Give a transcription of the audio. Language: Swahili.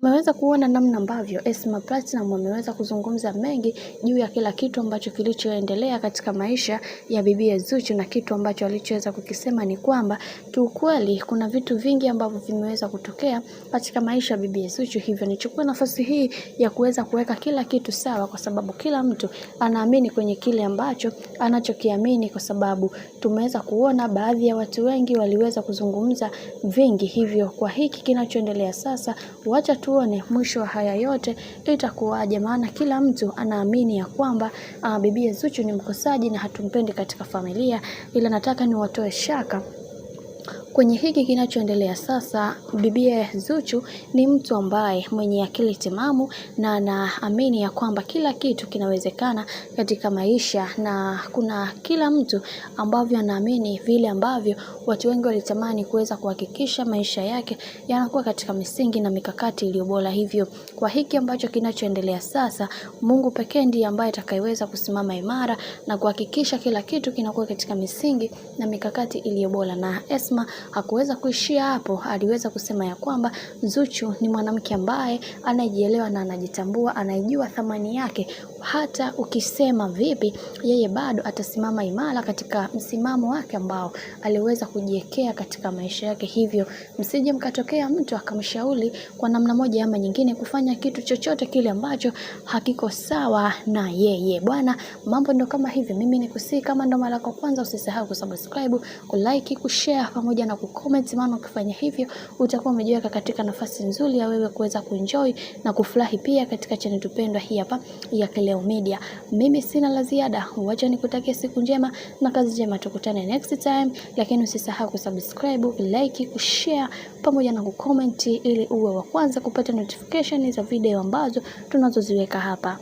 Umeweza kuona namna ambavyo Esma Platinum ameweza kuzungumza mengi juu ya kila kitu ambacho kilichoendelea katika maisha ya bibi Zuchu, na kitu ambacho alichoweza kukisema ni kwamba kiukweli kuna vitu vingi ambavyo vimeweza kutokea katika maisha ya bibi Zuchu. Hivyo nichukue nafasi hii ya kuweza kuweka kila kitu sawa, kwa sababu kila mtu anaamini kwenye kile ambacho anachokiamini, kwa sababu tumeweza kuona baadhi ya watu wengi waliweza kuzungumza vingi. Hivyo kwa hiki kinachoendelea sasa, wacha tuone mwisho wa haya yote itakuwaje, maana kila mtu anaamini ya kwamba bibi Zuchu ni mkosaji na hatumpendi katika familia. Ila nataka niwatoe shaka kwenye hiki kinachoendelea sasa. Bibi Zuchu ni mtu ambaye mwenye akili timamu na anaamini ya kwamba kila kitu kinawezekana katika maisha, na kuna kila mtu ambavyo anaamini vile ambavyo watu wengi walitamani kuweza kuhakikisha maisha yake yanakuwa katika misingi na mikakati iliyo bora. Hivyo kwa hiki ambacho kinachoendelea sasa, Mungu pekee ndiye ambaye atakayeweza kusimama imara na kuhakikisha kila kitu kinakuwa katika misingi na mikakati iliyo bora. Na Esma hakuweza kuishia hapo, aliweza kusema ya kwamba Zuchu ni mwanamke ambaye anajielewa na anajitambua, anajua thamani yake. Hata ukisema vipi, yeye bado atasimama imara katika msimamo wake ambao aliweza kujiwekea katika maisha yake. Hivyo msije mkatokea mtu akamshauri kwa namna moja ama nyingine kufanya kitu chochote kile ambacho hakiko sawa na yeye. Bwana, mambo ndo kama hivi. Mimi nikusii, kama ndo mara yako kwanza, usisahau kusubscribe, kulike, kushare pamoja na kucomment, maana ukifanya hivyo utakuwa umejiweka katika nafasi nzuri ya wewe kuweza kuenjoy na kufurahi pia katika channel tupendwa hii hapa ya Kileo Media. Mimi sina la ziada, wacha nikutakia siku njema na kazi njema, tukutane next time, lakini usisahau kusubscribe, like, kushare pamoja na kucomment ili uwe wa kwanza kupata notification za video ambazo tunazoziweka hapa.